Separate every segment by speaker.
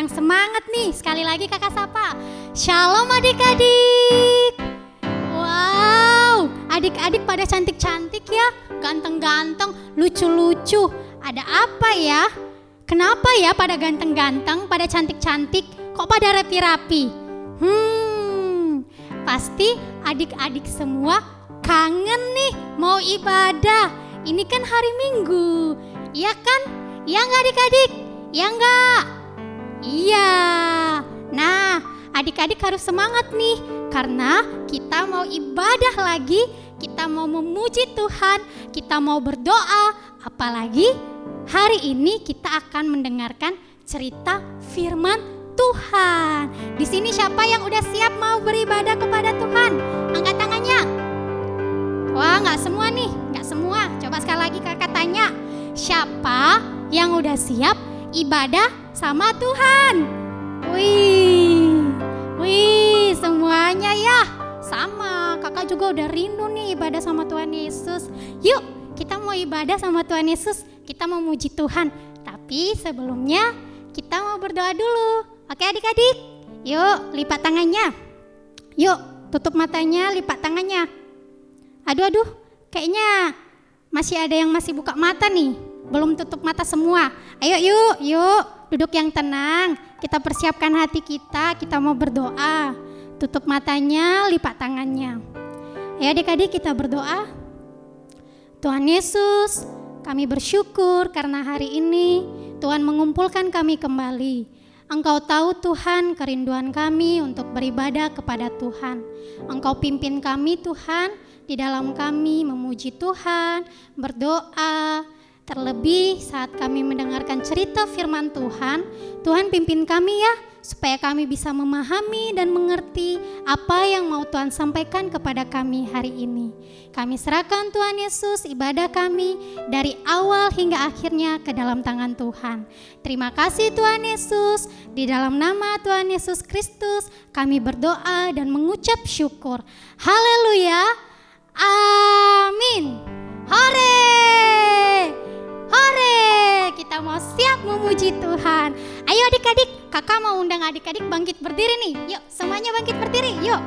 Speaker 1: yang semangat nih. Sekali lagi kakak sapa. Shalom adik-adik. Wow, adik-adik pada cantik-cantik ya, ganteng-ganteng, lucu-lucu. Ada apa ya? Kenapa ya pada ganteng-ganteng, pada cantik-cantik, kok pada rapi-rapi? Pasti adik-adik semua kangen nih mau ibadah. Ini kan hari Minggu, iya kan? Iya nggak adik-adik? Iya nggak? Iya. Nah, adik-adik harus semangat nih, karena kita mau ibadah lagi, kita mau memuji Tuhan, kita mau berdoa. Apalagi hari ini kita akan mendengarkan cerita firman Tuhan. Di sini siapa yang udah siap mau beribadah kepada Tuhan? Angkat tangannya. Wah, nggak semua nih, nggak semua. Coba sekali lagi kakak tanya, siapa yang udah siap ibadah sama Tuhan? Wih, semuanya ya. Sama, kakak juga udah rindu nih ibadah sama Tuhan Yesus. Yuk, kita mau ibadah sama Tuhan Yesus, kita mau muji Tuhan. Tapi sebelumnya kita mau berdoa dulu. Oke adik-adik, yuk lipat tangannya. Yuk, tutup matanya, lipat tangannya. Aduh, kayaknya masih ada yang masih buka mata nih, belum tutup mata semua. Ayo yuk, duduk yang tenang. Kita persiapkan hati kita mau berdoa. Tutup matanya, lipat tangannya. Ayo adik-adik kita berdoa. Tuhan Yesus, kami bersyukur karena hari ini Tuhan mengumpulkan kami kembali. Engkau tahu Tuhan kerinduan kami untuk beribadah kepada Tuhan. Engkau pimpin kami Tuhan, di dalam kami memuji Tuhan, berdoa. Terlebih saat kami mendengarkan cerita firman Tuhan, Tuhan pimpin kami ya, supaya kami bisa memahami dan mengerti apa yang mau Tuhan sampaikan kepada kami hari ini. Kami serahkan Tuhan Yesus ibadah kami dari awal hingga akhirnya ke dalam tangan Tuhan. Terima kasih Tuhan Yesus, di dalam nama Tuhan Yesus Kristus kami berdoa dan mengucap syukur. Haleluya, amin. Hore, kita mau siap memuji Tuhan. Ayo adik-adik, kakak mau undang adik-adik bangkit berdiri nih. Yuk, semuanya bangkit berdiri, yuk.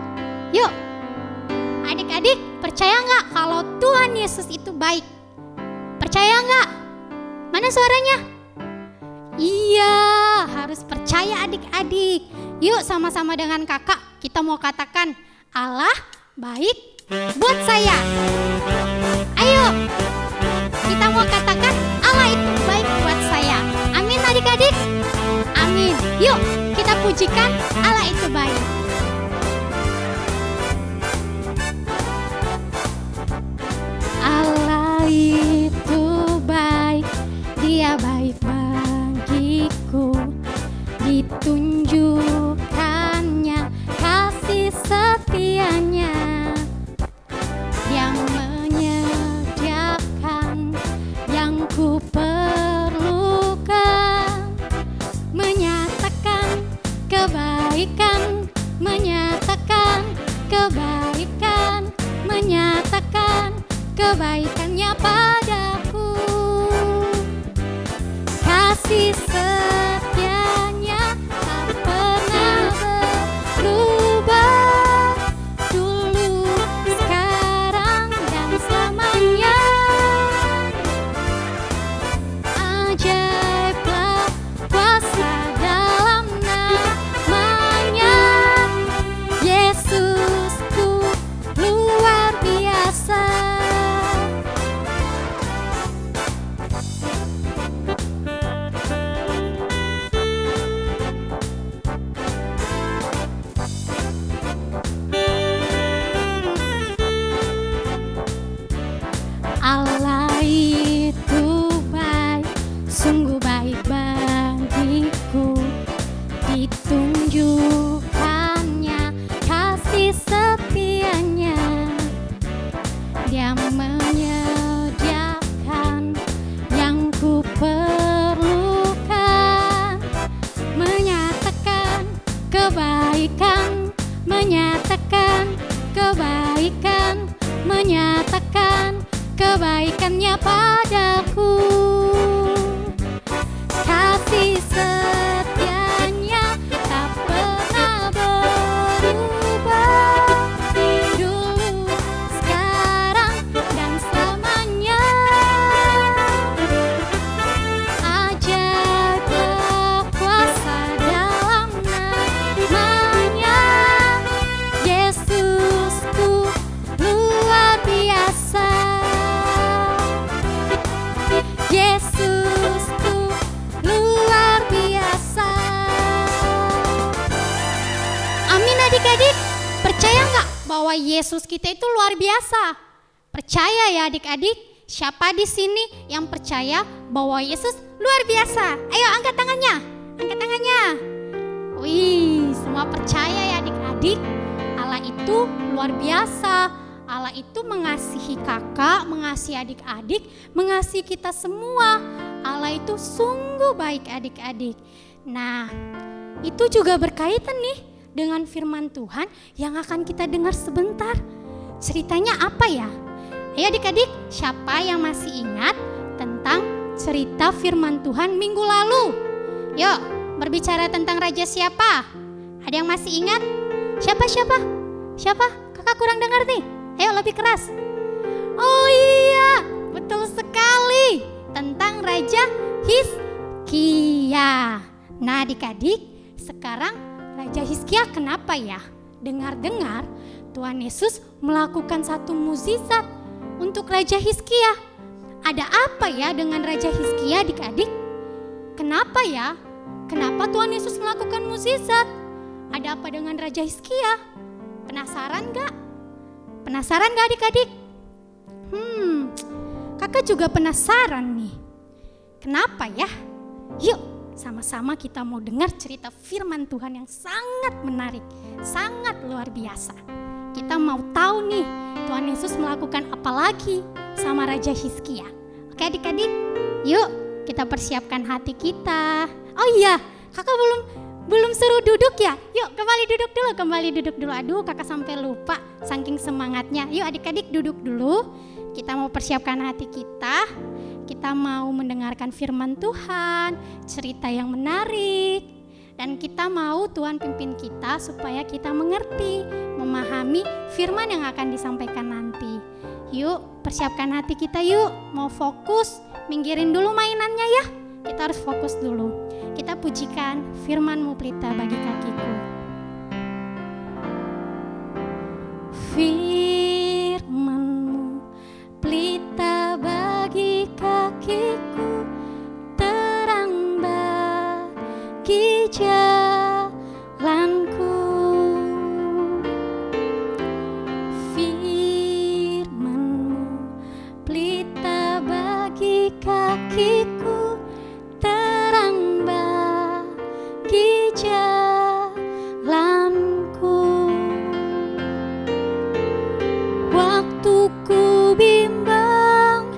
Speaker 1: Adik-adik, percaya nggak kalau Tuhan Yesus itu baik? Percaya nggak? Mana suaranya? Iya, harus percaya adik-adik. Yuk sama-sama dengan kakak, kita mau katakan Allah baik buat saya. Ayo, kita mau katakan Allah itu baik buat saya. Amin adik-adik. Amin. Yuk kita pujikan Allah itu baik. Allah itu baik, Dia baik bagiku. Ditunjukkannya kasih setianya yang menyediakan yang ku perlukan, menyatakan kebaikan, menyatakan kebaikannya padaku. Kasih setianya tak pernah berubah, dulu, sekarang, dan selamanya. Ajaiblah kuasa dalam namanya, Yesusku luar biasa. Allah itu baik, sungguh baik bagiku. Ditunjukkannya kasih setianya, Dia menyediakan yang ku perlukan, menyatakan kebaikan, menyatakan kebaikannya padaku. Kasih setianya bahwa Yesus kita itu luar biasa. Percaya ya adik-adik? Siapa di sini yang percaya bahwa Yesus luar biasa? Ayo angkat tangannya. Angkat tangannya. Wih, semua percaya ya adik-adik. Allah itu luar biasa. Allah itu mengasihi kakak, mengasihi adik-adik, mengasihi kita semua. Allah itu sungguh baik adik-adik. Nah, itu juga berkaitan nih dengan firman Tuhan yang akan kita dengar sebentar. Ceritanya apa ya? Ayo adik-adik, siapa yang masih ingat tentang cerita firman Tuhan minggu lalu? Yuk, berbicara tentang raja siapa? Ada yang masih ingat? Siapa? Kakak kurang dengar nih. Ayo lebih keras. Oh iya, betul sekali. Tentang Raja Hizkia. Nah adik-adik, sekarang Raja Hizkia kenapa ya? Dengar-dengar Tuhan Yesus melakukan satu mukjizat untuk Raja Hizkia. Ada apa ya dengan Raja Hizkia adik-adik? Kenapa ya? Kenapa Tuhan Yesus melakukan mukjizat? Ada apa dengan Raja Hizkia? Penasaran gak? Penasaran gak adik-adik? Kakak juga penasaran nih. Kenapa ya? Yuk sama-sama kita mau dengar cerita firman Tuhan yang sangat menarik, sangat luar biasa. Kita mau tahu nih Tuhan Yesus melakukan apa lagi sama Raja Hizkia. Oke adik-adik, yuk kita persiapkan hati kita. Oh iya, kakak belum suruh duduk ya? Yuk kembali duduk dulu. Aduh kakak sampai lupa saking semangatnya. Yuk adik-adik duduk dulu. Kita mau persiapkan hati kita. Kita mau mendengarkan firman Tuhan, cerita yang menarik. Dan kita mau Tuhan pimpin kita supaya kita mengerti, memahami firman yang akan disampaikan nanti. Yuk persiapkan hati kita yuk. Mau fokus, minggirin dulu mainannya ya. Kita harus fokus dulu. Kita pujikan firman-Mu pelita bagi kakiku. Firman-Mu pelita bagi kakiku, terang bagi jalanku. Firman-Mu pelita bagi kakiku, terang bagi jalanku. Waktu ku bimbang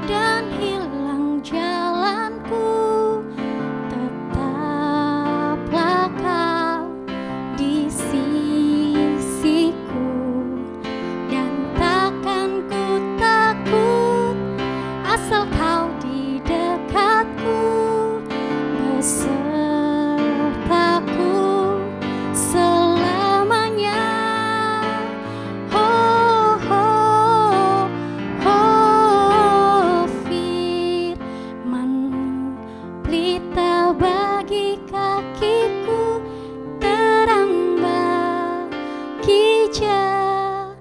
Speaker 1: dan hilang jalanku, tetaplah Kau di sisiku, dan takkan ku takut asal Kau di dekatku, besertaku selamanya. Oh, oh, oh, firman-Mu pelita bagi kakiku, terang bagi jalanku.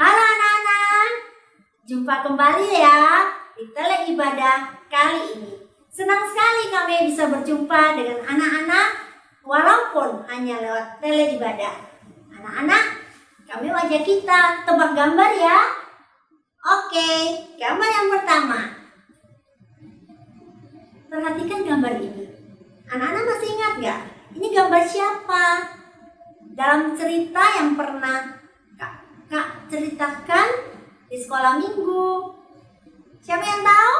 Speaker 2: Halo anak-anak, jumpa kembali ya di Tele Ibadah kali ini. Senang sekali kami bisa berjumpa dengan anak-anak walaupun hanya lewat Tele Ibadah. Anak-anak, kami wajah kita tebak gambar ya. Oke, gambar yang pertama. Perhatikan gambar ini. Anak-anak masih ingat gak? Ini gambar siapa? Dalam cerita yang pernah Kak ceritakan di sekolah minggu. Siapa yang tahu?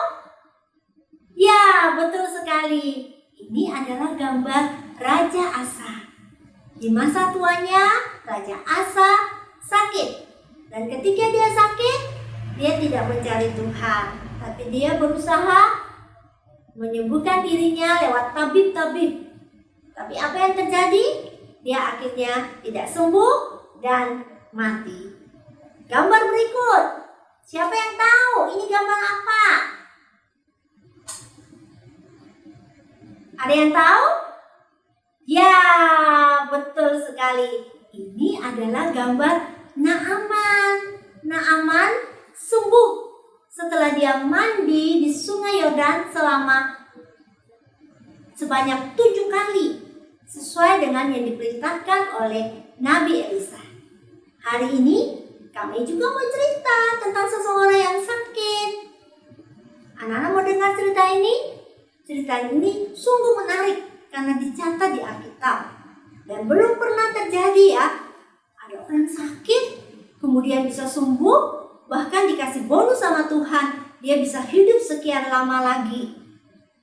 Speaker 2: Ya, betul sekali. Ini adalah gambar Raja Asa. Di masa tuanya, Raja Asa sakit. Dan ketika dia sakit, dia tidak mencari Tuhan, tapi dia berusaha menyembuhkan dirinya lewat tabib-tabib. Tapi apa yang terjadi? Dia akhirnya tidak sembuh dan mati. Gambar berikut. Siapa yang tahu ini gambar apa? Ada yang tahu? Ya, betul sekali. Ini adalah gambar Naaman. Naaman sembuh setelah dia mandi di Sungai Yordan selama sebanyak 7 kali. sesuai dengan yang diperintahkan oleh Nabi Elisa. Hari ini kami juga mau cerita tentang seseorang yang sakit. Anak-anak mau dengar cerita ini? Cerita ini sungguh menarik karena dicatat di Alkitab. Dan belum pernah terjadi ya. Ada orang sakit, kemudian bisa sembuh, bahkan dikasih bonus sama Tuhan. Dia bisa hidup sekian lama lagi.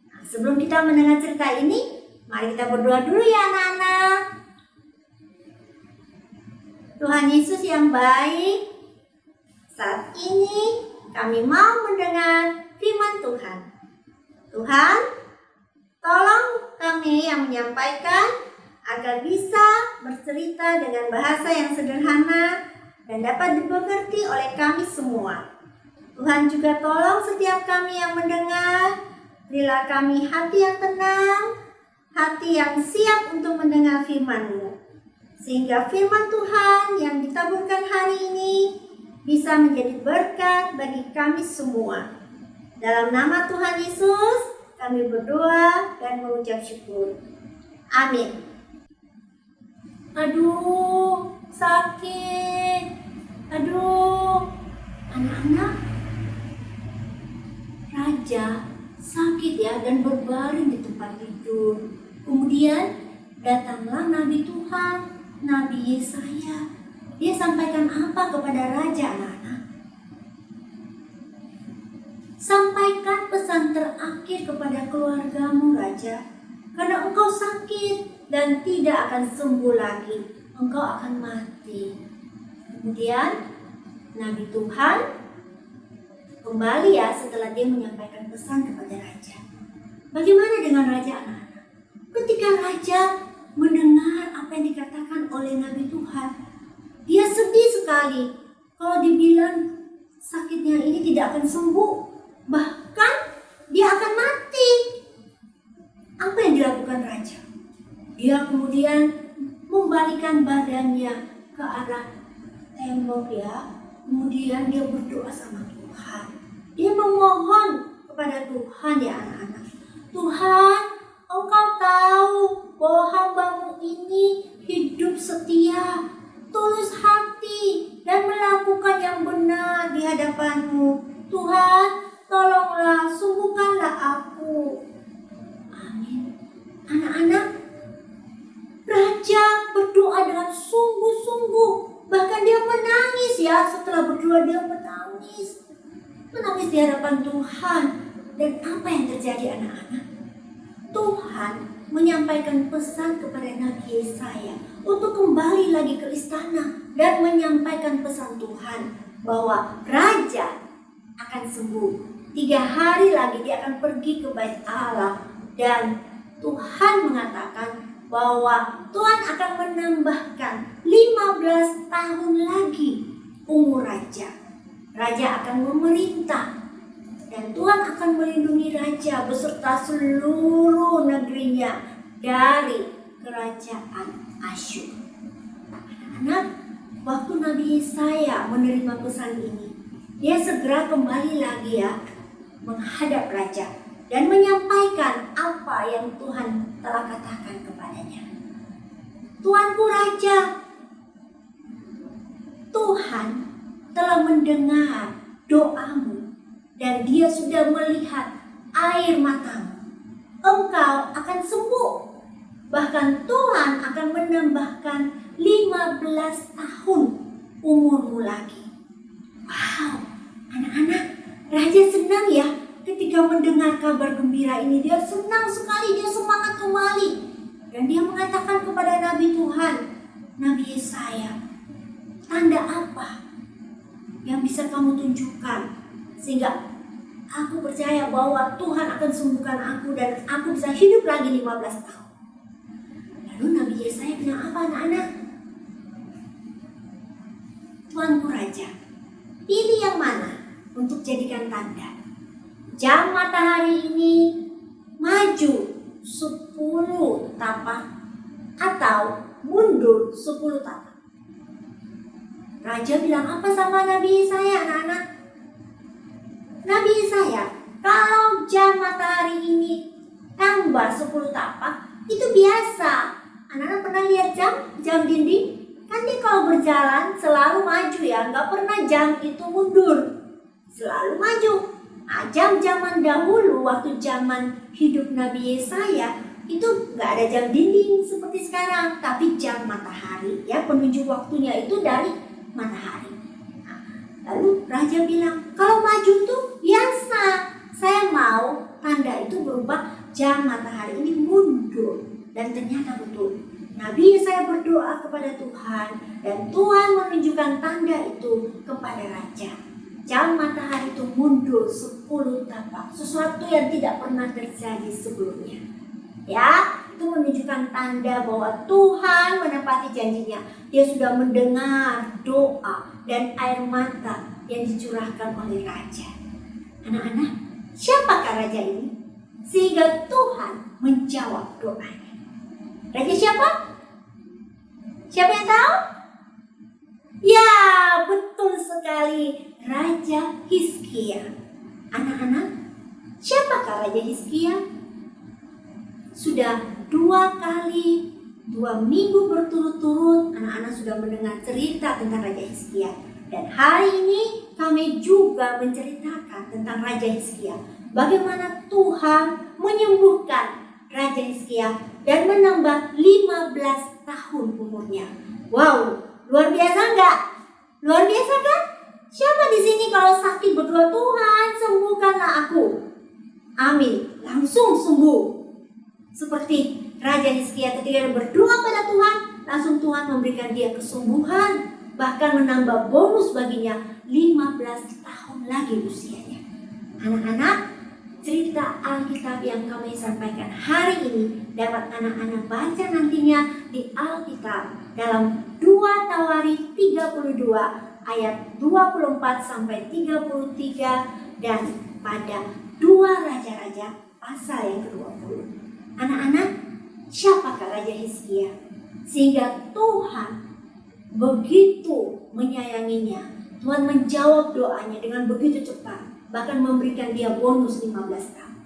Speaker 2: Nah, sebelum kita mendengar cerita ini, mari kita berdoa dulu ya anak-anak. Tuhan Yesus yang baik, saat ini kami mau mendengar firman Tuhan. Tuhan, tolong kami yang menyampaikan agar bisa bercerita dengan bahasa yang sederhana dan dapat dimengerti oleh kami semua. Tuhan juga tolong setiap kami yang mendengar, berilah kami hati yang tenang, hati yang siap untuk mendengar firman-Mu. Sehingga firman Tuhan yang ditaburkan hari ini bisa menjadi berkat bagi kami semua. Dalam nama Tuhan Yesus, kami berdoa dan mengucap syukur. Amin. Aduh, sakit. Aduh, anak-anak. Raja sakit ya dan berbaring di tempat tidur. Kemudian datanglah Nabi Tuhan, Nabi Yesaya. Dia sampaikan apa kepada raja, anak-anak? Sampaikan pesan terakhir kepada keluargamu, raja. Karena engkau sakit dan tidak akan sembuh lagi. Engkau akan mati. Kemudian Nabi Tuhan kembali ya setelah dia menyampaikan pesan kepada raja. Bagaimana dengan raja, anak-anak? Ketika raja mendengar apa yang dikatakan oleh Nabi Tuhan, dia sedih sekali. Kalau dibilang sakitnya ini tidak akan sembuh, bahkan dia akan mati. Apa yang dilakukan raja? Dia kemudian membalikkan badannya ke arah tembok ya. Kemudian dia berdoa sama Tuhan. Dia memohon kepada Tuhan ya anak-anak. Tuhan, Engkau tahu bahwa hamba-Mu ini hidup setia, tulus hati, dan melakukan yang benar di hadapan-Mu. Tuhan, tolonglah, sembuhkanlah aku. Amin. Anak-anak, raja berdoa dengan sungguh-sungguh. Bahkan dia menangis ya, setelah berdoa dia menangis di hadapan Tuhan. Dan apa yang terjadi anak-anak? Tuhan menyampaikan pesan kepada Nabi Yesaya untuk kembali lagi ke istana dan menyampaikan pesan Tuhan bahwa raja akan sembuh. 3 hari lagi dia akan pergi ke bait Allah, dan Tuhan mengatakan bahwa Tuhan akan menambahkan 15 tahun lagi umur raja. Raja akan memerintah dan Tuhan akan melindungi raja beserta seluruh negerinya dari kerajaan Asyur. Anak-anak, waktu Nabi Yesaya menerima pesan ini, dia segera kembali lagi ya menghadap raja dan menyampaikan apa yang Tuhan telah katakan kepadanya. Tuanku raja, Tuhan telah mendengar doamu dan dia sudah melihat air matamu. Engkau akan sembuh. Bahkan Tuhan akan menambahkan 15 tahun umurmu lagi. Wow, anak-anak, raja senang ya ketika mendengar kabar gembira ini. Dia senang sekali, dia semangat kembali. Dan dia mengatakan kepada Nabi Tuhan, Nabi Yesaya, tanda apa yang bisa kamu tunjukkan sehingga aku percaya bahwa Tuhan akan sembuhkan aku dan aku bisa hidup lagi 15 tahun. Lalu Nabi Yesaya bilang apa anak-anak? Tuanku raja, pilih yang mana untuk jadikan tanda? Jam matahari ini maju 10 tapak atau mundur 10 tapak. Raja bilang apa sama Nabi Yesaya, anak-anak? Nabi Yesaya, kalau jam matahari ini tambah 10 tapak, itu biasa. Anak-anak pernah lihat jam dinding? Kan dia kalau berjalan selalu maju ya, nggak pernah jam itu mundur, selalu maju. Nah, jam zaman dahulu waktu zaman hidup Nabi Yesaya itu nggak ada jam dinding seperti sekarang, tapi jam matahari ya, penunjuk waktunya itu dari matahari. Nah, lalu raja bilang, kalau maju tuh biasa, saya mau tanda itu berubah jam matahari ini mundur. Dan ternyata betul, Nabi Yesaya berdoa kepada Tuhan dan Tuhan menunjukkan tanda itu kepada raja. Jam matahari itu mundur 10 tapak, sesuatu yang tidak pernah terjadi sebelumnya. Ya, itu menunjukkan tanda bahwa Tuhan menepati janjinya. Dia sudah mendengar doa dan air mata yang dicurahkan oleh raja. Anak-anak, siapakah raja ini? Sehingga Tuhan menjawab doanya. Raja siapa? Siapa yang tahu? Ya, betul sekali. Raja Hizkia. Anak-anak, siapakah Raja Hizkia? Sudah 2 minggu berturut-turut anak-anak sudah mendengar cerita tentang Raja Hizkia. Dan hari ini kami juga menceritakan tentang Raja Hizkia. Bagaimana Tuhan menyembuhkan Raja Hizkia dan menambah 15 tahun umurnya. Wow, luar biasa enggak? Luar biasa kan? Siapa di sini kalau sakit berdoa, Tuhan sembuhkanlah aku? Amin, langsung sembuh. Seperti Raja Hizkia ketika berdoa pada Tuhan, langsung Tuhan memberikan dia kesembuhan, bahkan menambah bonus baginya 15 tahun lagi usianya. Anak-anak, cerita Alkitab yang kami sampaikan hari ini dapat anak-anak baca nantinya di Alkitab dalam 2 Tawari 32 ayat 24 sampai 33 dan pada 2 Raja-Raja pasal yang ke-20. Anak-anak, siapakah Raja Hizkia? Sehingga Tuhan begitu menyayanginya. Tuhan menjawab doanya dengan begitu cepat, bahkan memberikan dia bonus 15 tahun.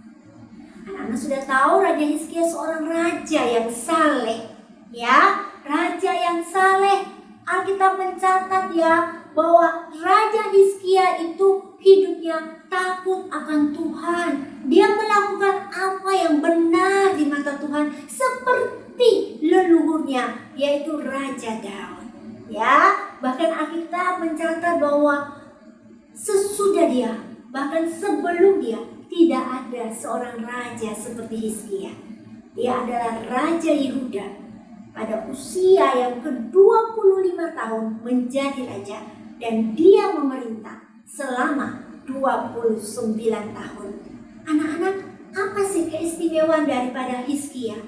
Speaker 2: Anak-anak sudah tahu Raja Hizkia seorang raja yang saleh. Ya, raja yang saleh. Alkitab mencatat ya bahwa Raja Hizkia itu hidupnya takut akan Tuhan. Dia melakukan apa yang benar di mata Tuhan seperti leluhurnya, yaitu Raja Daud. Ya, bahkan Alkitab mencatat bahwa sesudah dia, bahkan sebelum dia, tidak ada seorang raja seperti Hizkia. Dia adalah Raja Yehuda. Pada usia yang ke-25 tahun menjadi raja dan dia memerintah selama 29 tahun. Anak-anak, apa sih keistimewaan daripada Hizkia?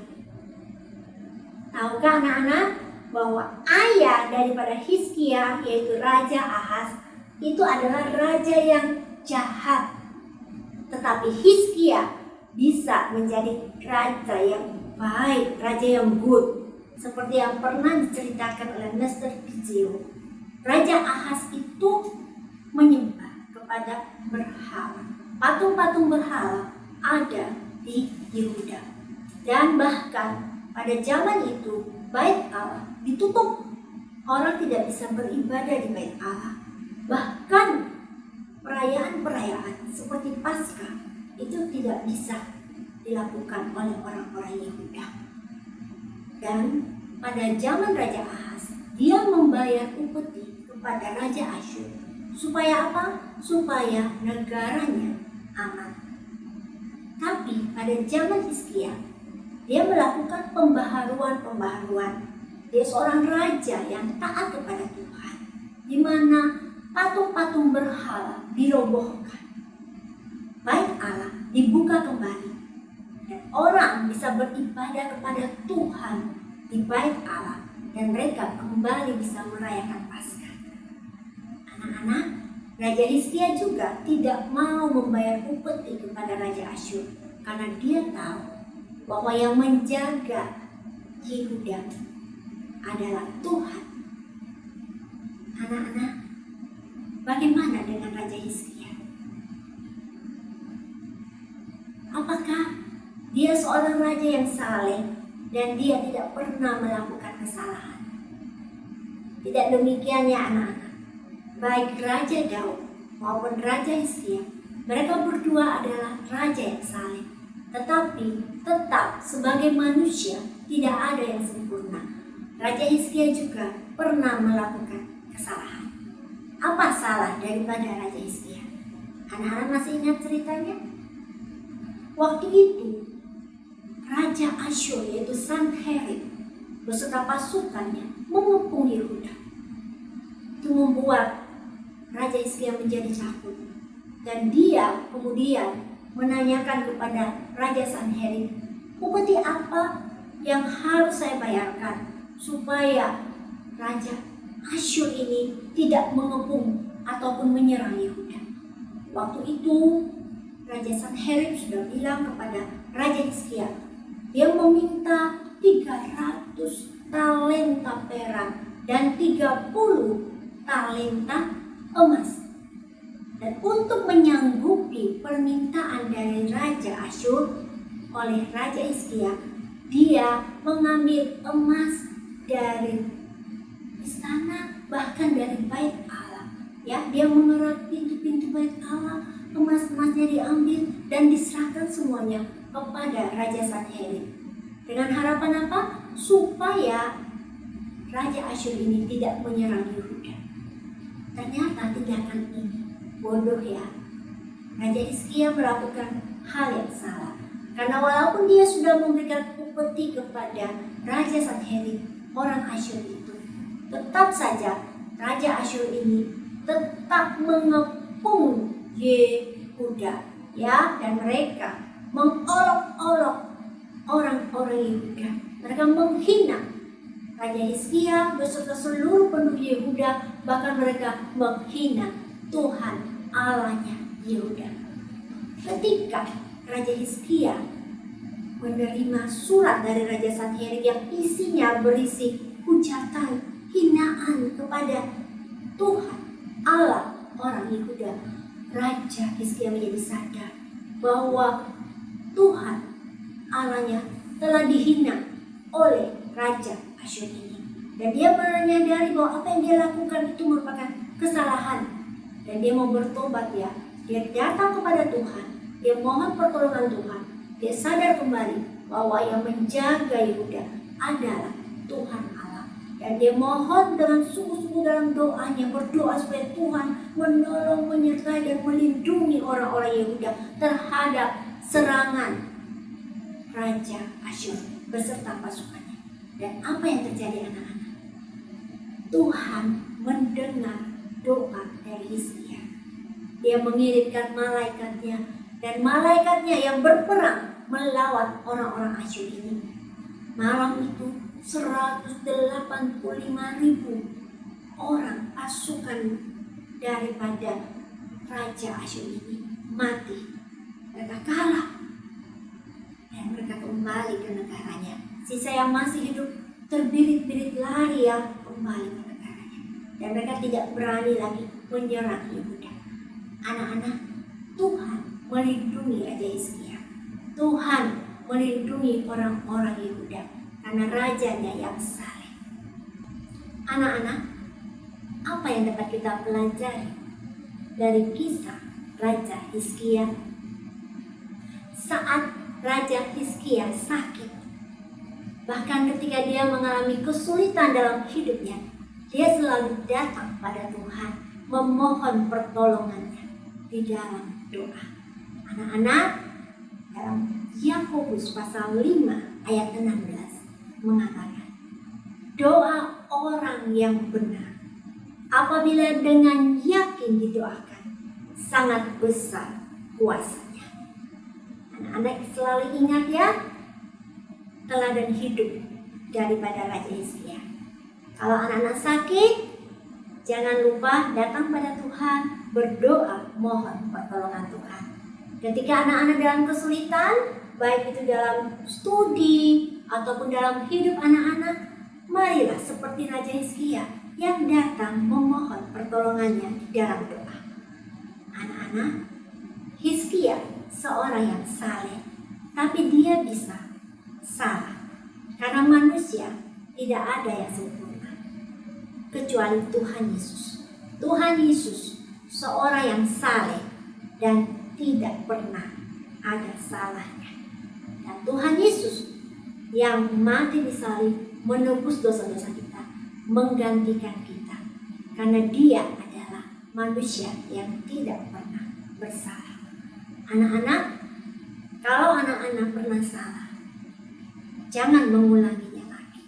Speaker 2: Tahukah anak-anak bahwa ayah daripada Hizkia yaitu Raja Ahaz itu adalah raja yang jahat. Tetapi Hizkia bisa menjadi raja yang baik, raja yang good. Seperti yang pernah diceritakan oleh Mr. Pizio. Raja Ahaz itu menyembah kepada berhala. Patung-patung berhala ada di Yehuda. Dan bahkan pada zaman itu bait Allah ditutup. Orang tidak bisa beribadah di bait Allah. Bahkan perayaan-perayaan seperti Paskah itu tidak bisa dilakukan oleh orang-orang Yehuda. Dan pada zaman Raja Ahaz, dia membayar upeti kepada Raja Asyur. Supaya apa? Supaya negaranya aman. Tapi pada zaman Hizkia, dia melakukan pembaharuan. Dia seorang raja yang taat kepada Tuhan, di mana patung-patung berhala dirobohkan. Bait Allah dibuka kembali. Dan orang bisa beribadah kepada Tuhan di bait Allah. Dan mereka kembali bisa merayakan Paskah. Anak-anak, Raja Hizkia juga tidak mau membayar upeti kepada Raja Asyur. Karena dia tahu bahwa yang menjaga Yehuda adalah Tuhan. Anak-anak, bagaimana dengan Raja Hizkia? Apakah dia seorang raja yang saleh dan dia tidak pernah melakukan kesalahan. Tidak demikian ya anak-anak. Baik Raja Daud maupun Raja Hizkia, mereka berdua adalah raja yang saleh. Tetapi tetap sebagai manusia tidak ada yang sempurna. Raja Hizkia juga pernah melakukan kesalahan. Apa salah daripada Raja Hizkia? Anak-anak masih ingat ceritanya? Waktu itu Raja Asyur yaitu Sanherib beserta pasukannya mengepung Yehuda. Itu membuat Raja Hizkia menjadi takut. Dan dia kemudian menanyakan kepada Raja Sanherib, upeti apa yang harus saya bayarkan supaya Raja Asyur ini tidak mengepung ataupun menyerang Yehuda. Waktu itu Raja Sanherib sudah bilang kepada Raja Hizkia, dia meminta 300 talenta perak dan 30 talenta emas. Dan untuk menyanggupi permintaan dari Raja Asyur oleh Raja Hizkia, dia mengambil emas dari istana, bahkan dari bait Allah. Ya, dia mengerat pintu-pintu bait Allah, emas-emasnya diambil dan diserahkan semuanya kepada Raja Sanherib. Dengan harapan apa? Supaya Raja Asyur ini tidak menyerang Yehuda. Ternyata tindakan ini bodoh ya. Raja Hizkia melakukan hal yang salah. Karena walaupun dia sudah memberikan upeti kepada Raja Sanherib, orang Asyur itu, tetap saja Raja Asyur ini tetap mengepung Yehuda, ya, dan mereka mengolok-olok orang-orang Yehuda. Mereka menghina Raja Hizkia beserta seluruh penduduk Yehuda, bahkan mereka menghina Tuhan Allahnya Yehuda. Ketika Raja Hizkia menerima surat dari Raja Sanherib yang isinya berisi hujatan, hinaan kepada Tuhan Allah orang Yehuda, Raja Hizkia menjadi sadar bahwa Tuhan Allahnya telah dihina oleh Raja Asyur ini. Dan dia menyadari bahwa apa yang dia lakukan itu merupakan kesalahan. Dan dia mau bertobat ya. Dia datang kepada Tuhan. Dia mohon pertolongan Tuhan. Dia sadar kembali bahwa yang menjaga Yehuda adalah Tuhan Allah. Dan dia mohon dengan sungguh-sungguh dalam doanya, berdoa supaya Tuhan menolong, menyertai dan melindungi orang-orang Yehuda terhadap serangan Raja Asyur beserta pasukannya. Dan apa yang terjadi anak-anak? Tuhan mendengar doa dari Hizkia. Dia mengirimkan malaikatnya, dan malaikatnya yang berperang melawan orang-orang Asyur ini. Malam itu 185.000 orang pasukan daripada Raja Asyur ini mati. Mereka kalah dan mereka kembali ke negaranya. Sisa yang masih hidup terbirit-birit lari ya kembali ke negaranya. Dan mereka tidak berani lagi menyerang Yehuda. Anak-anak, Tuhan melindungi Raja Hizkia. Tuhan melindungi orang-orang Yehuda karena rajanya yang saleh. Anak-anak, apa yang dapat kita pelajari dari kisah Raja Hizkia? Saat Raja Hizkia sakit, bahkan ketika dia mengalami kesulitan dalam hidupnya, dia selalu datang pada Tuhan, memohon pertolongannya di dalam doa. Anak-anak, dalam Yakobus pasal 5 ayat 16 mengatakan, doa orang yang benar apabila dengan yakin didoakan sangat besar kuasanya. Anak-anak selalu ingat ya, teladan hidup daripada Raja Hizkia. Kalau anak-anak sakit, jangan lupa datang pada Tuhan, berdoa, mohon pertolongan Tuhan. Ketika anak-anak dalam kesulitan, baik itu dalam studi ataupun dalam hidup anak-anak, marilah seperti Raja Hizkia yang datang memohon pertolongannya di dalam doa. Anak-anak, Hizkia seorang yang saleh, tapi dia bisa salah Karena manusia tidak ada yang sempurna kecuali Tuhan Yesus. Tuhan Yesus seorang yang saleh dan tidak pernah ada salahnya. Dan Tuhan Yesus yang mati di salib menebus dosa-dosa kita, menggantikan kita. Karena Dia adalah manusia yang tidak pernah bersalah. Anak-anak, kalau anak-anak pernah salah, jangan mengulanginya lagi.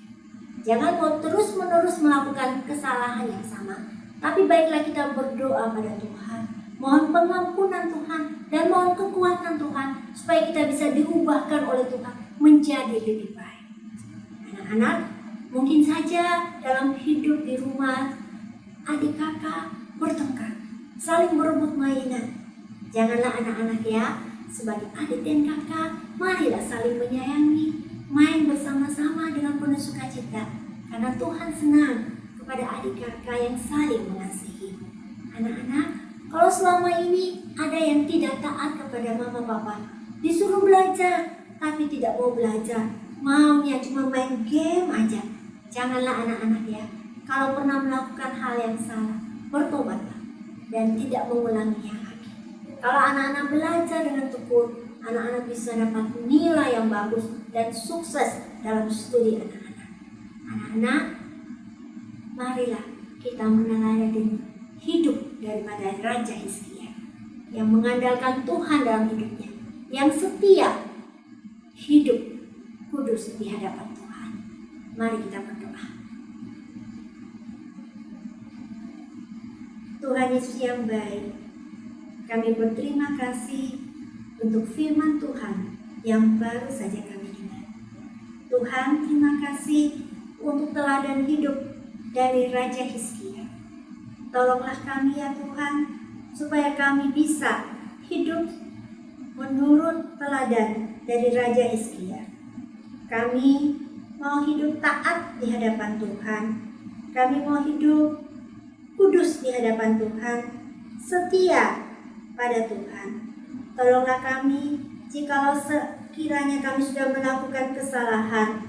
Speaker 2: Jangan mau terus-menerus melakukan kesalahan yang sama. Tapi baiklah kita berdoa pada Tuhan. Mohon pengampunan Tuhan dan mohon kekuatan Tuhan supaya kita bisa diubahkan oleh Tuhan menjadi lebih baik. Anak-anak, mungkin saja dalam hidup di rumah adik kakak bertengkar, saling berebut mainan. Janganlah anak-anak ya, sebagai adik dan kakak, marilah saling menyayangi, main bersama-sama dengan penuh sukacita. Karena Tuhan senang kepada adik kakak yang saling mengasihi. Anak-anak, kalau selama ini ada yang tidak taat kepada mama papa, disuruh belajar tapi tidak mau belajar, maunya cuma main game aja. Janganlah anak-anak ya, kalau pernah melakukan hal yang salah, bertobatlah dan tidak mengulanginya lagi. Kalau anak-anak belajar dengan tekun, anak-anak bisa dapat nilai yang bagus dan sukses dalam studi anak-anak. Anak-anak, marilah kita meneladani hidup daripada Raja Hizkia yang mengandalkan Tuhan dalam hidupnya, yang setia, hidup kudus di hadapan Tuhan. Mari kita berdoa. Tuhan Yesus yang baik, kami berterima kasih untuk firman Tuhan yang baru saja kami dengar. Tuhan, terima kasih untuk teladan hidup dari Raja Hizkia. Tolonglah kami ya Tuhan, supaya kami bisa hidup menurut teladan dari Raja Hizkia. Kami mau hidup taat di hadapan Tuhan. Kami mau hidup kudus di hadapan Tuhan, setia pada Tuhan. Tolonglah kami jikalau sekiranya kami sudah melakukan kesalahan,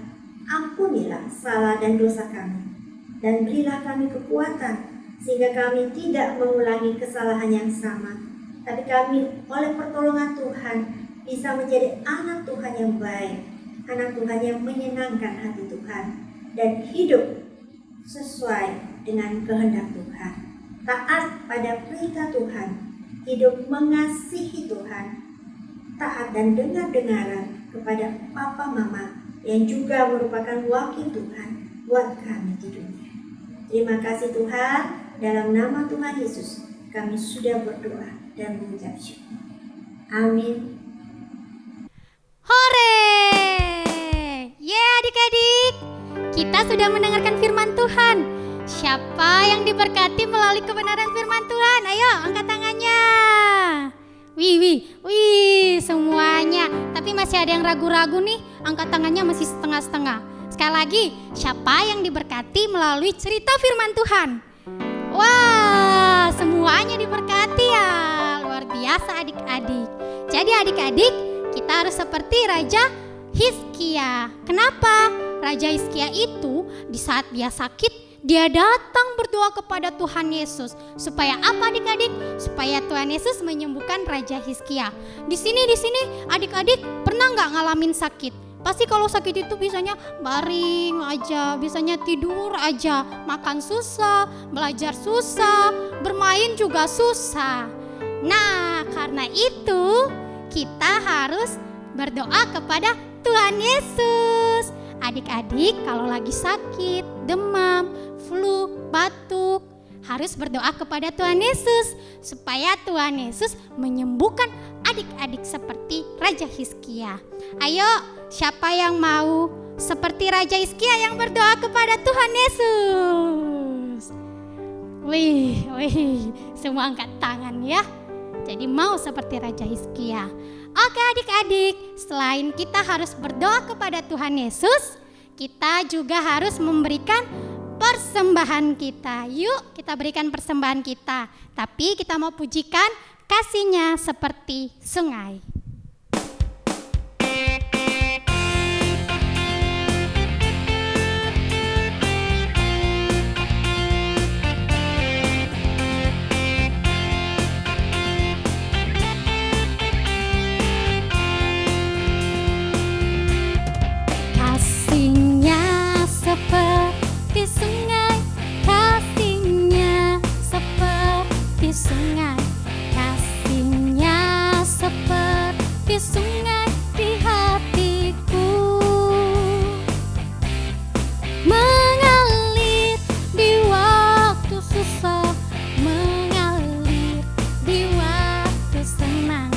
Speaker 2: ampunilah salah dan dosa kami, dan berilah kami kekuatan sehingga kami tidak mengulangi kesalahan yang sama, tapi kami oleh pertolongan Tuhan bisa menjadi anak Tuhan yang baik, anak Tuhan yang menyenangkan hati Tuhan, dan hidup sesuai dengan kehendak Tuhan, taat pada perintah Tuhan, hidup mengasihi Tuhan, taat dan dengar-dengaran kepada papa mama yang juga merupakan wakil Tuhan buat kami di dunia. Terima kasih Tuhan, dalam nama Tuhan Yesus kami sudah berdoa dan mengucap syukur. Amin.
Speaker 1: Hore! Adik-adik, kita sudah mendengarkan firman Tuhan. Siapa yang diberkati melalui kebenaran firman Tuhan? Ayo, angkat tangannya. Wih, semuanya. Tapi masih ada yang ragu-ragu nih, angkat tangannya masih setengah-setengah. Sekali lagi, siapa yang diberkati melalui cerita firman Tuhan? Wah, semuanya diberkati ya. Luar biasa adik-adik. Jadi adik-adik, kita harus seperti Raja Hizkia. Kenapa? Raja Hizkia itu di saat dia sakit, dia datang berdoa kepada Tuhan Yesus. Supaya apa adik-adik? Supaya Tuhan Yesus menyembuhkan Raja Hizkia. Di sini adik-adik pernah nggak ngalamin sakit? Pasti kalau sakit itu biasanya baring aja, biasanya tidur aja, makan susah, belajar susah, bermain juga susah. Nah, karena itu kita harus berdoa kepada Tuhan Yesus. Adik-adik kalau lagi sakit, demam, flu, batuk, harus berdoa kepada Tuhan Yesus supaya Tuhan Yesus menyembuhkan adik-adik seperti Raja Hizkia. Ayo, siapa yang mau seperti Raja Hizkia yang berdoa kepada Tuhan Yesus? Wih, semua angkat tangan ya. Jadi mau seperti Raja Hizkia. Oke adik-adik, selain kita harus berdoa kepada Tuhan Yesus, kita juga harus memberikan persembahan kita. Yuk kita berikan persembahan kita. Tapi kita mau pujikan kasihnya seperti sungai. sungai, kasih-Nya seperti sungai di hatiku, mengalir di waktu susah, mengalir di waktu senang.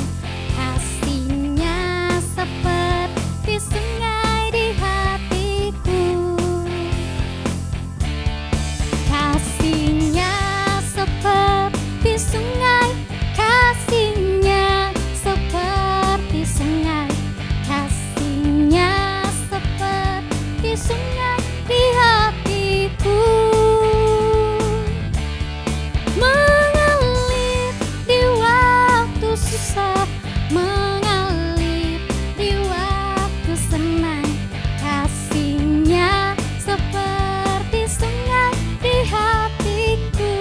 Speaker 1: Kasih-Nya seperti sungai di hatiku, kasih-Nya seperti sungai, kasih-Nya seperti sungai, kasih-Nya seperti sungai di hatiku, mengalir di waktu susah, mengalir di waktu senang. Kasih-Nya seperti sungai di hatiku.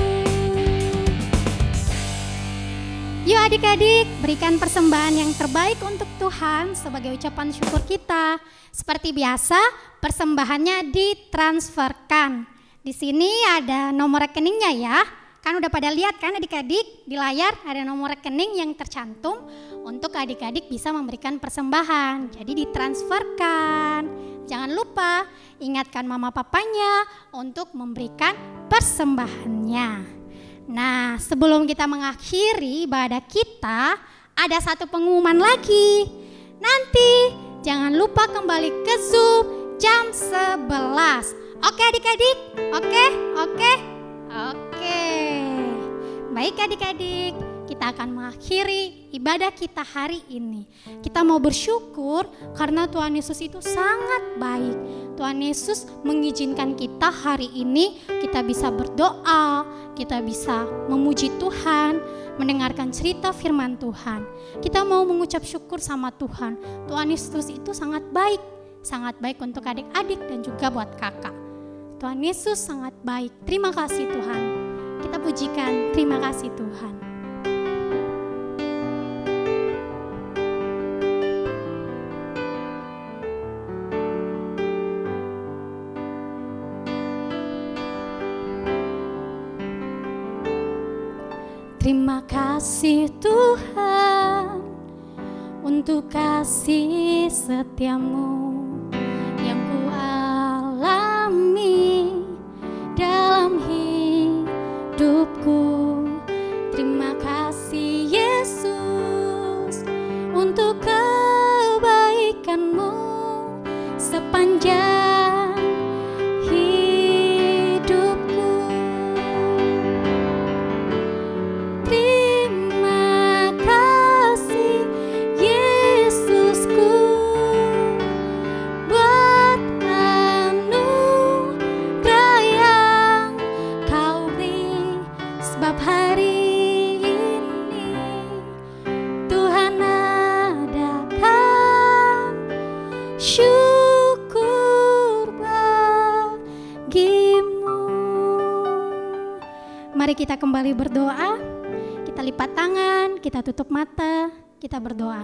Speaker 1: Yuk adik-adik, berikan persembahan yang terbaik untuk Tuhan sebagai ucapan syukur kita. Seperti biasa, persembahannya ditransferkan. Di sini ada nomor rekeningnya ya. Kan udah pada lihat kan adik-adik, di layar ada nomor rekening yang tercantum untuk adik-adik bisa memberikan persembahan. Jadi ditransferkan. Jangan lupa ingatkan mama papanya untuk memberikan persembahannya. Nah, sebelum kita mengakhiri ibadah kita, ada satu pengumuman lagi. Nanti jangan lupa kembali ke Zoom jam 11. Oke adik-adik? Oke. Baik adik-adik, kita akan mengakhiri ibadah kita hari ini. Kita mau bersyukur karena Tuhan Yesus itu sangat baik. Tuhan Yesus mengizinkan kita hari ini kita bisa berdoa, kita bisa memuji Tuhan, mendengarkan cerita firman Tuhan. Kita mau mengucap syukur sama Tuhan. Tuhan Yesus itu sangat baik untuk adik-adik dan juga buat kakak. Tuhan Yesus sangat baik. Terima kasih Tuhan. Kita pujikan, terima kasih Tuhan. Terima kasih Tuhan untuk kasih setiamu yang ku alami dalam hidupku. Terima kasih Yesus untuk kebaikanmu sepanjang hidupku. Terima kasih Yesusku buat anugerah yang kau beri, sebab hari ini Tuhan adakan syukur bagimu. Mari kita kembali berdoa. Kita lipat tangan, kita tutup mata, kita berdoa.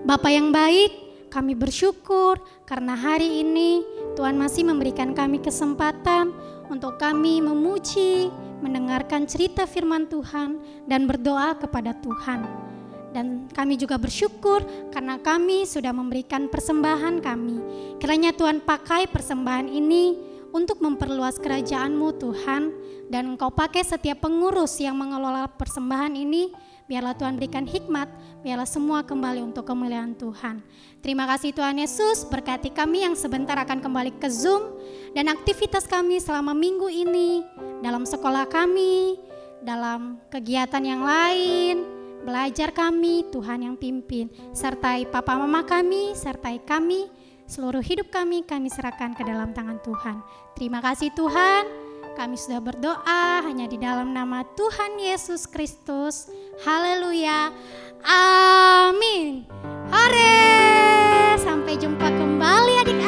Speaker 1: Bapa yang baik, kami bersyukur karena hari ini Tuhan masih memberikan kami kesempatan untuk kami memuji, mendengarkan cerita firman Tuhan dan berdoa kepada Tuhan. Dan kami juga bersyukur karena kami sudah memberikan persembahan kami. Kiranya Tuhan pakai persembahan ini untuk memperluas kerajaan-Mu Tuhan, dan Engkau pakai setiap pengurus yang mengelola persembahan ini. Biarlah Tuhan berikan hikmat, biarlah semua kembali untuk kemuliaan Tuhan. Terima kasih Tuhan Yesus, berkati kami yang sebentar akan kembali ke Zoom dan aktivitas kami selama minggu ini, dalam sekolah kami, dalam kegiatan yang lain, belajar kami, Tuhan yang pimpin. Sertai papa mama kami, sertai kami, seluruh hidup kami serahkan ke dalam tangan Tuhan. Terima kasih Tuhan, kami sudah berdoa hanya di dalam nama Tuhan Yesus Kristus. Haleluya, amin. Hore, sampai jumpa kembali adik-adik.